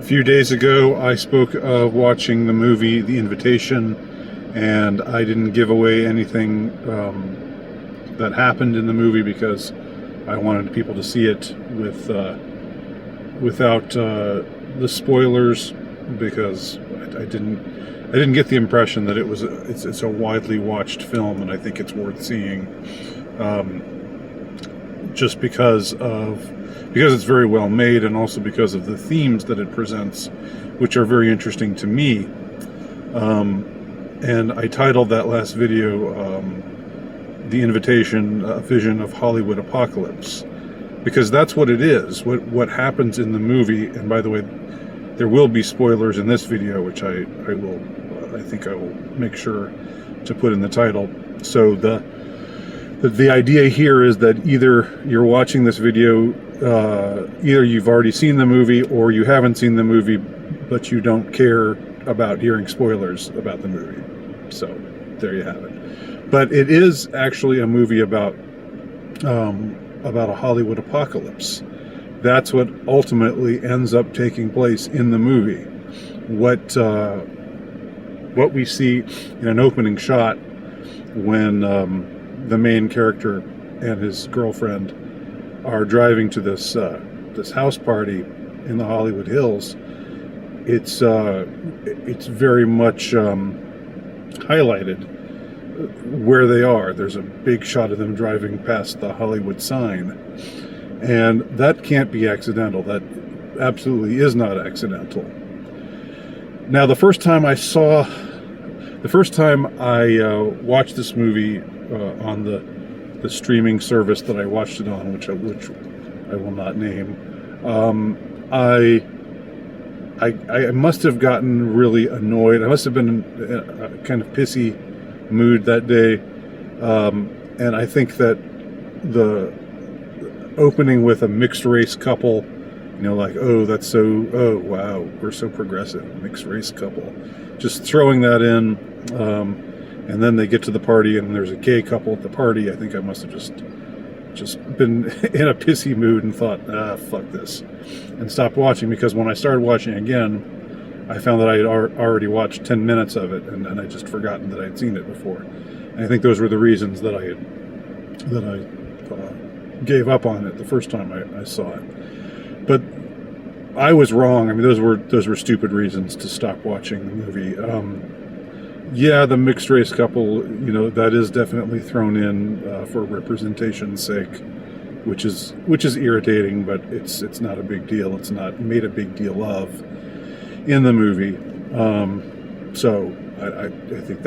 few days ago, I spoke of watching the movie The Invitation, and I didn't give away anything that happened in the movie because I wanted people to see it without the spoilers, because I didn't get the impression that it's a widely watched film, and I think it's worth seeing, just because it's very well made, and also because of the themes that it presents, which are very interesting to me. And I titled that last video The Invitation, A Vision of Hollywood Apocalypse, because that's what it is. What happens in the movie, and by the way, there will be spoilers in this video, which I think I will make sure to put in the title. So the idea here is that either you're watching this video, either you've already seen the movie or you haven't seen the movie, but you don't care about hearing spoilers about the movie. So there you have it. But it is actually a movie about a Hollywood apocalypse. That's what ultimately ends up taking place in the movie. What we see in an opening shot when the main character and his girlfriend are driving to this house party in the Hollywood Hills, it's very much highlighted where they are. There's a big shot of them driving past the Hollywood sign, and that can't be accidental. That absolutely is not accidental. Now, the first time I watched this movie on the streaming service that I watched it on, which I will not name, I must have gotten really annoyed. I must have been in a kind of pissy mood that day, and I think that the opening with a mixed race couple, like, oh wow, we're so progressive, mixed race couple, just throwing that in, and then they get to the party and there's a gay couple at the party. I think I must have just been in a pissy mood and thought, fuck this, and stopped watching, because when I started watching again, I found that I had already watched 10 minutes of it, and I just forgotten that I had seen it before. And I think those were the reasons that I gave up on it the first time I saw it. But I was wrong. I mean, those were stupid reasons to stop watching the movie. Yeah, the mixed race couple, that is definitely thrown in for representation's sake, which is irritating, but it's not a big deal. It's not made a big deal of in the movie. So I think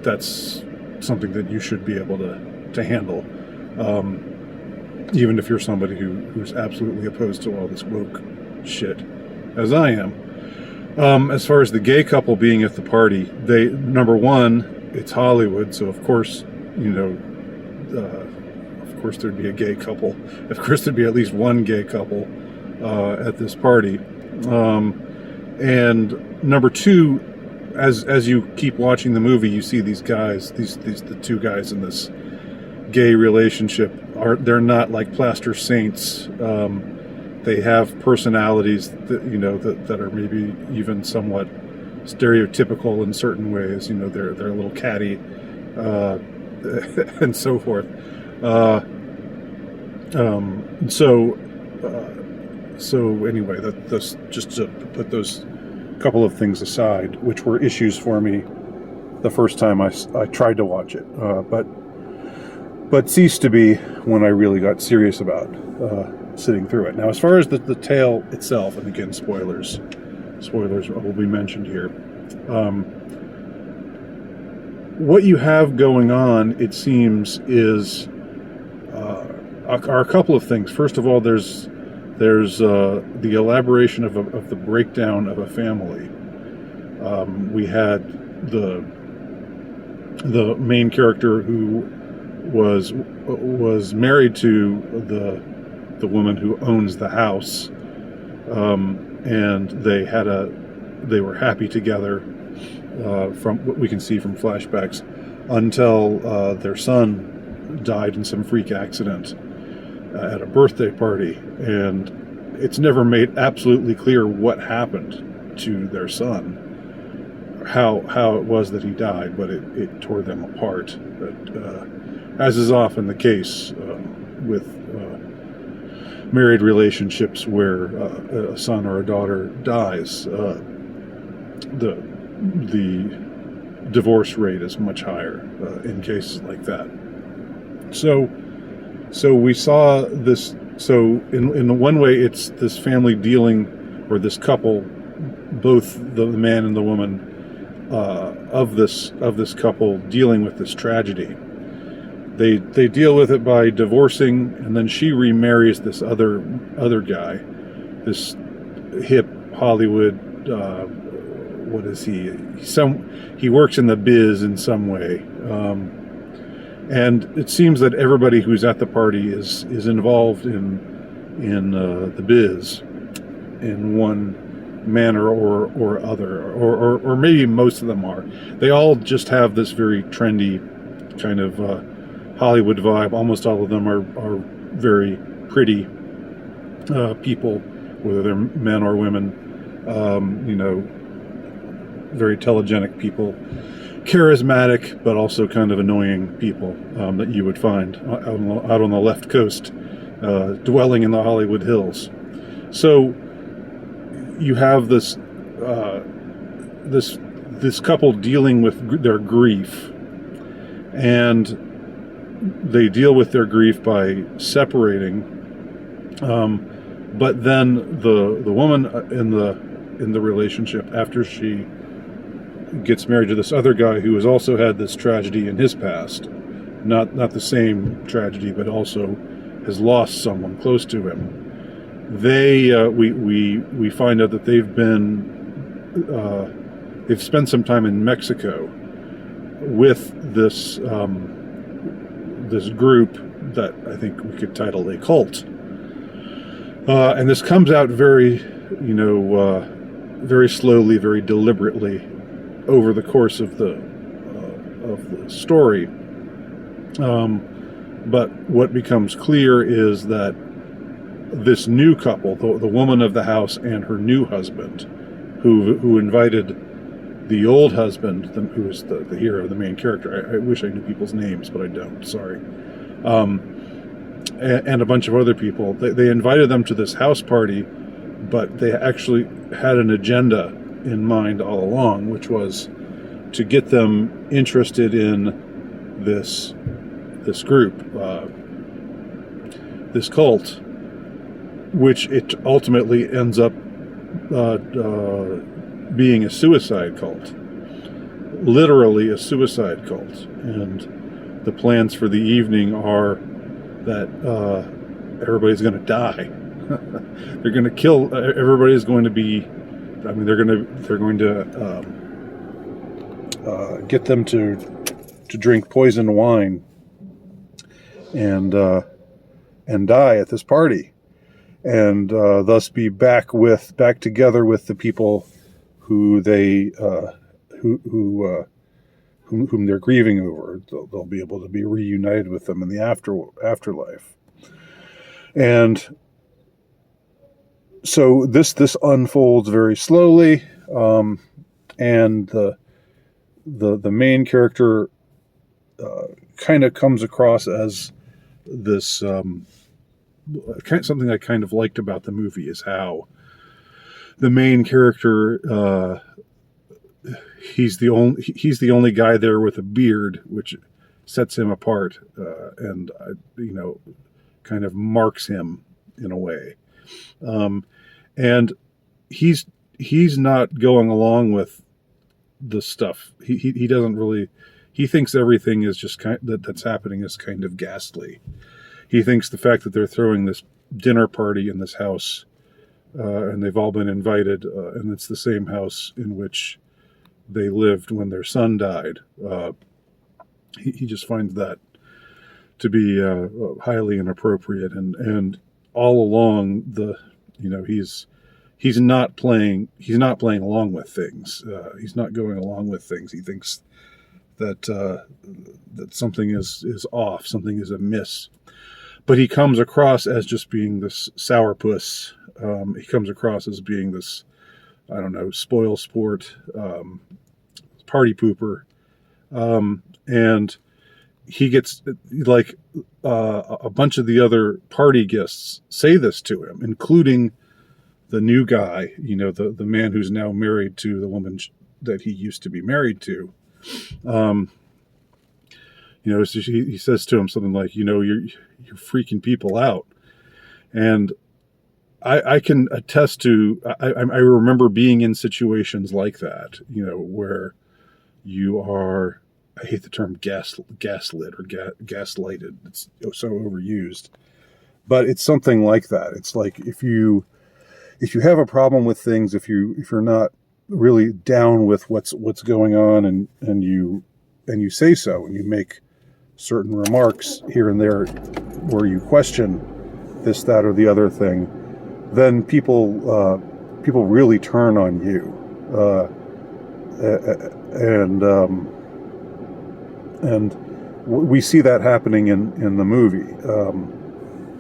that's something that you should be able to handle, even if you're somebody who's absolutely opposed to all this woke shit, as I am. As far as the gay couple being at the party, number one, it's Hollywood, so of course, of course there'd be a gay couple. Of course there'd be at least one gay couple at this party. And number two, as you keep watching the movie, you see these guys, the two guys in this gay relationship, they're not like plaster saints. They have personalities that are maybe even somewhat stereotypical in certain ways. They're a little catty, and so forth. So anyway, that's just to put those couple of things aside, which were issues for me the first time I tried to watch it, but ceased to be when I really got serious about sitting through it. Now, as far as the tale itself, and again, spoilers will be mentioned here. What you have going on, it seems, is are a couple of things. First of all, there's the elaboration of the breakdown of a family. We had the main character who was married to the woman who owns the house, and they were happy together, from what we can see from flashbacks, until their son died in some freak accident at a birthday party, and it's never made absolutely clear what happened to their son, how it was that he died, but it tore them apart. But as is often the case with married relationships where a son or a daughter dies, the divorce rate is much higher in cases like that. So we saw this. So in one way, it's this family dealing, or this couple, both the man and the woman of this couple dealing with this tragedy. They deal with it by divorcing, and then she remarries this other guy, this hip Hollywood. What is he? He works in the biz in some way, and it seems that everybody who's at the party is involved in the biz in one manner or other, or maybe most of them are. They all just have this very trendy kind of Hollywood vibe. Almost all of them are very pretty people, whether they're men or women. Very telegenic people, charismatic, but also kind of annoying people that you would find out on the left coast, dwelling in the Hollywood Hills. So you have this couple dealing with their grief, and they deal with their grief by separating. But then the woman in the relationship, after she gets married to this other guy who has also had this tragedy in his past, not the same tragedy, but also has lost someone close to him. We find out that they've spent some time in Mexico with this this group that I think we could title a cult, and this comes out very very slowly, very deliberately over the course of the story. But what becomes clear is that this new couple, the woman of the house and her new husband, who invited the old husband, who is the hero, the main character. I wish I knew people's names, but I don't. Sorry. And a bunch of other people. They invited them to this house party, but they actually had an agenda in mind all along, which was to get them interested in this group, this cult, which it ultimately ends up being a suicide cult, literally a suicide cult. And the plans for the evening are that everybody's going to die. They're going to kill. Everybody's going to be. I mean, they're going to get them to drink poison wine and die at this party, and thus be back together with the people whom they're grieving over. They'll be able to be reunited with them in the afterlife. And so this unfolds very slowly, and the main character kind of comes across as this something I kind of liked about the movie is how the main character he's the only guy there with a beard, which sets him apart and kind of marks him in a way. And he's not going along with the stuff. He doesn't really. He thinks everything is just that's happening is kind of ghastly. He thinks the fact that they're throwing this dinner party in this house, and they've all been invited, and it's the same house in which they lived when their son died. He just finds that to be highly inappropriate, and all along he's not playing along with things. He's not going along with things. He thinks that something is off, something is amiss. But he comes across as just being this sourpuss he comes across as being this, I don't know, spoil sport, party pooper, and he gets like a bunch of the other party guests say this to him, including the new guy, the man who's now married to the woman that he used to be married to. So he says to him something like, you're freaking people out. And I can attest to, I remember being in situations like that, where you are, I hate the term gaslit or gaslighted. It's so overused, but it's something like that. It's like if you have a problem with things, if you're not really down with what's going on, and you say so, and you make certain remarks here and there where you question this, that, or the other thing, then people really turn on you, and we see that happening in the movie.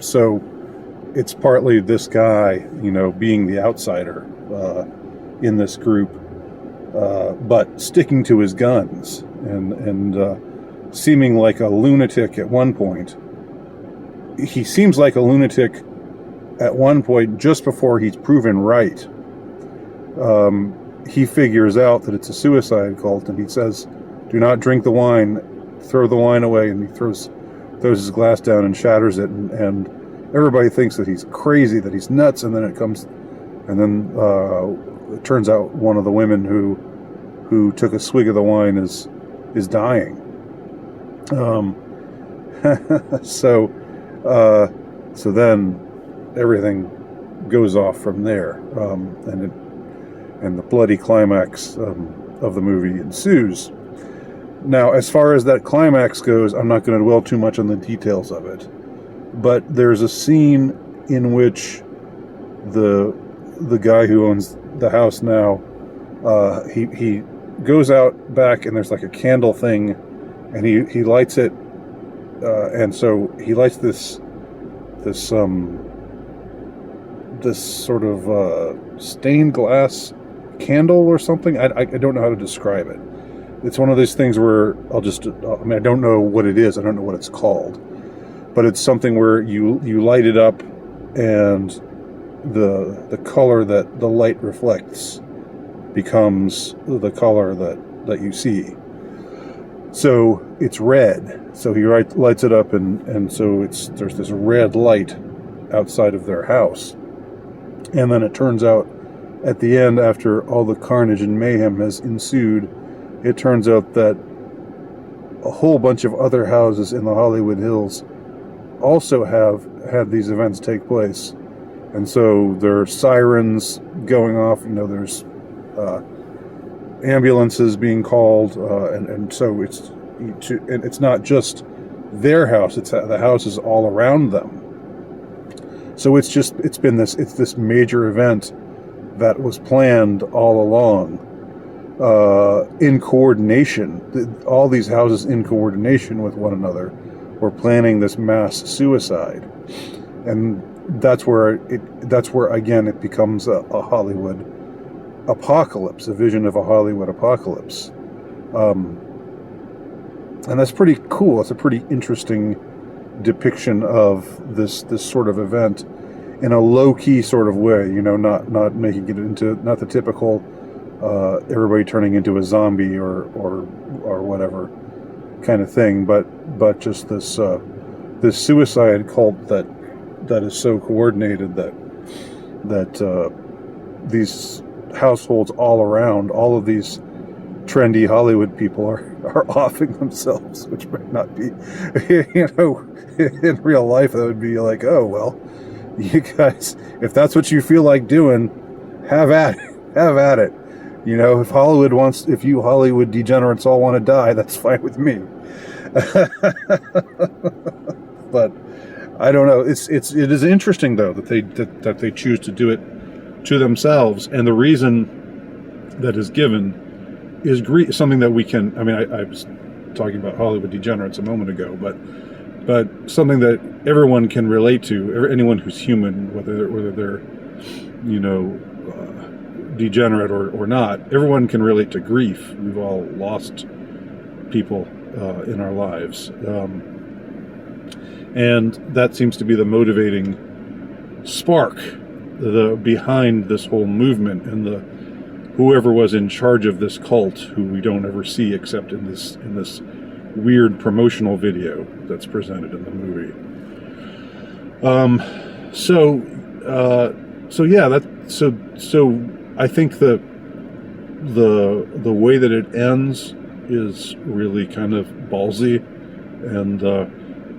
So it's partly this guy, being the outsider in this group, but sticking to his guns and seeming like a lunatic at one point. He seems like a lunatic at one point just before he's proven right. He figures out that it's a suicide cult, and he says, "Do not drink the wine, throw the wine away," and he throws his glass down and shatters it, and everybody thinks that he's crazy, that he's nuts, and then it turns out one of the women who took a swig of the wine is dying. So then everything goes off from there, and the bloody climax of the movie ensues. Now, as far as that climax goes, I'm not going to dwell too much on the details of it, but there's a scene in which the guy who owns the house now, he goes out back, and there's like a candle thing, and he lights it, and so he lights this sort of stained glass candle or something. I don't know how to describe it. It's one of those things where I don't know what it is. I don't know what it's called, but it's something where you light it up, and the color that the light reflects becomes the color that you see. So it's red. So he lights it up, and so there's this red light outside of their house. And then it turns out at the end, after all the carnage and mayhem has ensued, it turns out that a whole bunch of other houses in the Hollywood Hills also have had these events take place. And so there are sirens going off, there's ambulances being called, and so it's not just their house, it's the houses all around them. So it's been this major event that was planned all along, in coordination. All these houses in coordination with one another were planning this mass suicide, and that's where again it becomes a Hollywood apocalypse, a vision of a Hollywood apocalypse, and that's pretty cool. It's a pretty interesting depiction of this sort of event in a low-key sort of way, not making it into, not the typical everybody turning into a zombie or whatever kind of thing, but just this suicide cult that is so coordinated that these households all around, all of these trendy Hollywood people are offing themselves, which might not be, in real life that would be like, oh well, you guys, if that's what you feel like doing, have at it. If you Hollywood degenerates all want to die, that's fine with me. But I don't know. It is interesting though that they choose to do it to themselves, and the reason that is given is something that we can. I mean, I was talking about Hollywood degenerates a moment ago, but something that everyone can relate to. Anyone who's human, whether they're degenerate or not, everyone can relate to grief. We've all lost people in our lives. And that seems to be the motivating spark behind this whole movement, and whoever was in charge of this cult, who we don't ever see except in this weird promotional video that's presented in the movie. So I think the way that it ends is really kind of ballsy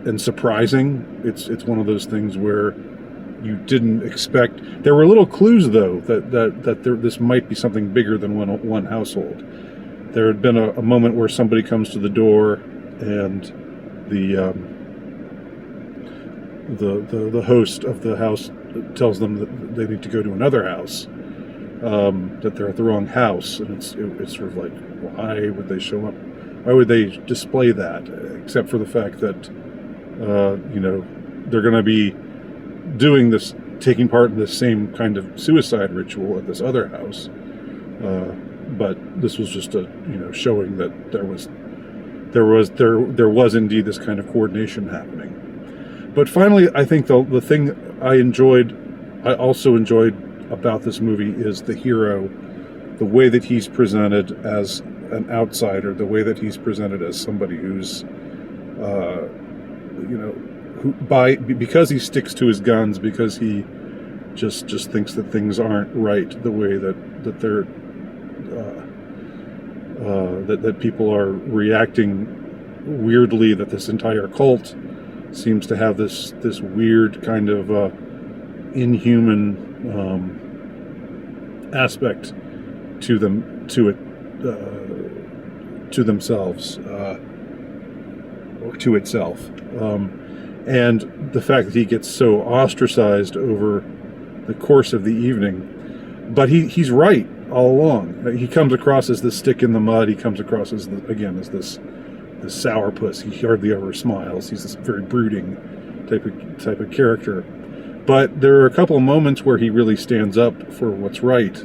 and surprising. It's one of those things where you didn't expect. There were little clues, though, that this might be something bigger than one household. There had been a moment where somebody comes to the door, and the host of the house tells them that they need to go to another house, that they're at the wrong house, and it's sort of like, why would they show up? Why would they display that? Except for the fact that they're going to be doing this, taking part in this same kind of suicide ritual at this other house, but this was just showing that there was indeed this kind of coordination happening. But finally, I think the thing I also enjoyed about this movie is the hero, the way that he's presented as an outsider, the way that he's presented as somebody who's because he sticks to his guns, because he just thinks that things aren't right the way that they're that people are reacting weirdly, that this entire cult seems to have this weird kind of inhuman aspect to themselves, or to itself. And the fact that he gets so ostracized over the course of the evening, but he's right all along. He comes across as this stick in the mud. He comes across as this sourpuss. He hardly ever smiles. He's this very brooding type of character. But there are a couple of moments where he really stands up for what's right.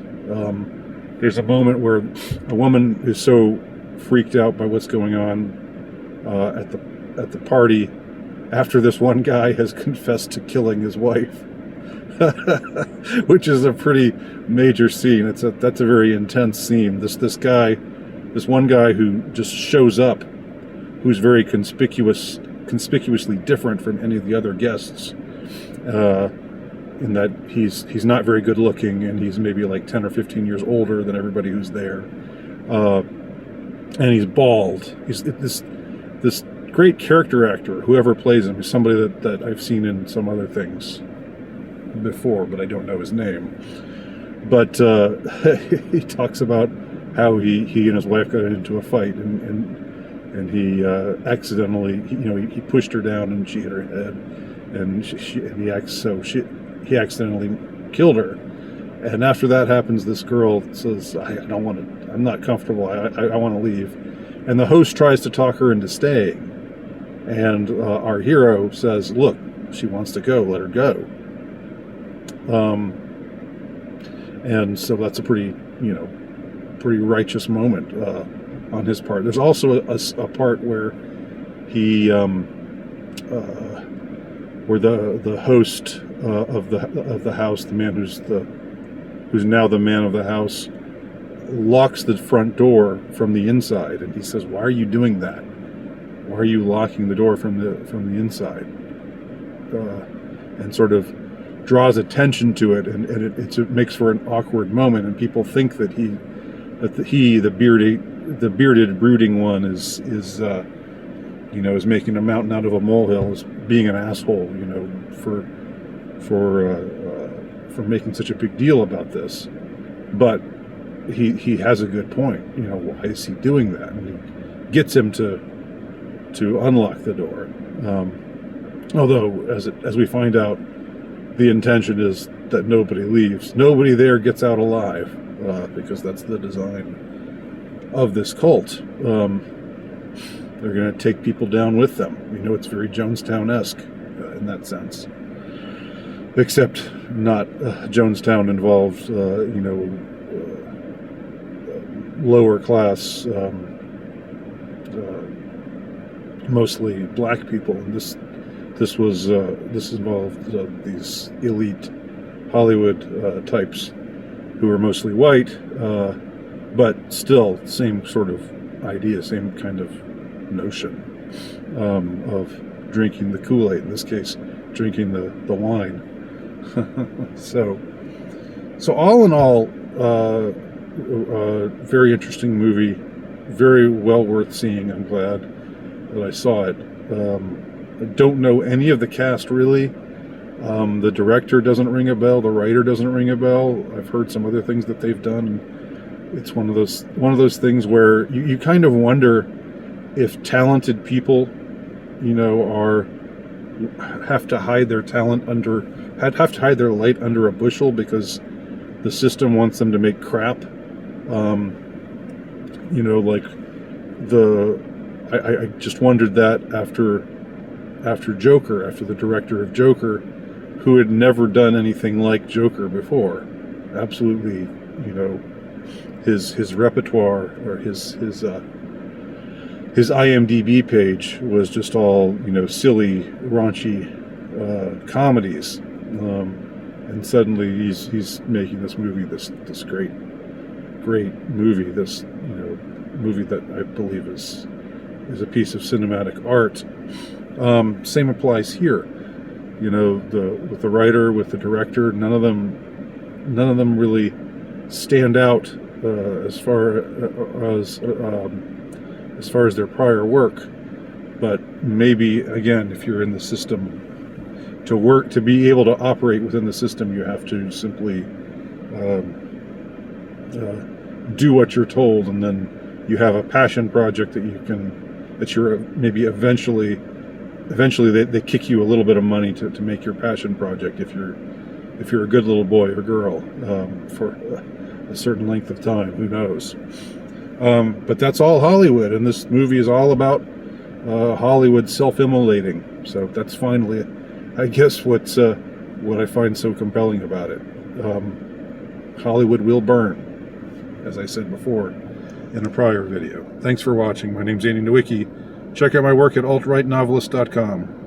There's a moment where a woman is so freaked out by what's going on at the party, after this one guy has confessed to killing his wife, which is a pretty major scene. That's a very intense scene. This one guy who just shows up, who's very conspicuously different from any of the other guests, in that he's not very good looking, and he's maybe like 10 or 15 years older than everybody who's there, and he's bald. He's this great character actor, whoever plays him, is somebody that I've seen in some other things before, but I don't know his name. But he talks about how he and his wife got into a fight, and he accidentally, he pushed her down and she hit her head, and he accidentally killed her. And after that happens, this girl says, I'm not comfortable, I want to leave. And the host tries to talk her into staying. And our hero says, look, she wants to go, let her go. And so that's a pretty righteous moment on his part. There's also a part where where the host of the house, the man who's now the man of the house, locks the front door from the inside, and he says, "Why are you doing that? Why are you locking the door from the inside?" And sort of draws attention to it, and it makes for an awkward moment, and people think that the bearded brooding one is making a mountain out of a molehill, is being an asshole, for making such a big deal about this. But he has a good point. Why is he doing that? And he gets him to unlock the door. Although, as we find out, the intention is that nobody leaves. Nobody there gets out alive, because that's the design of this cult. They're going to take people down with them. It's very Jonestown-esque in that sense. except not Jonestown involved, lower class, mostly black people. And this involved these elite Hollywood types who were mostly white, but still same sort of idea, same kind of notion of drinking the Kool-Aid, in this case drinking the wine. so all in all, very interesting movie, very well worth seeing. I'm glad that I saw it. I don't know any of the cast really. The director doesn't ring a bell. The writer doesn't ring a bell. I've heard some other things that they've done. It's one of those things where you kind of wonder if talented people, have to hide their talent have to hide their light under a bushel because the system wants them to make crap. I just wondered that after Joker, after the director of Joker, who had never done anything like Joker before. Absolutely, his repertoire or his IMDb page was just all silly, raunchy comedies, and suddenly he's making this movie, this great movie, this movie that I believe is a piece of cinematic art. Same applies here. With the writer, with the director, none of them really stand out as far as their prior work. But maybe again, if you're in the system, to be able to operate within the system, you have to simply do what you're told, and then you have a passion project that you're maybe eventually they kick you a little bit of money to make your passion project if you're a good little boy or girl for a certain length of time. Who knows? But that's all Hollywood, and this movie is all about Hollywood self-immolating. So that's finally, I guess, what I find so compelling about it. Hollywood will burn, as I said before in a prior video. Thanks for watching. My name's Andy Nowicki. Check out my work at altrightnovelist.com.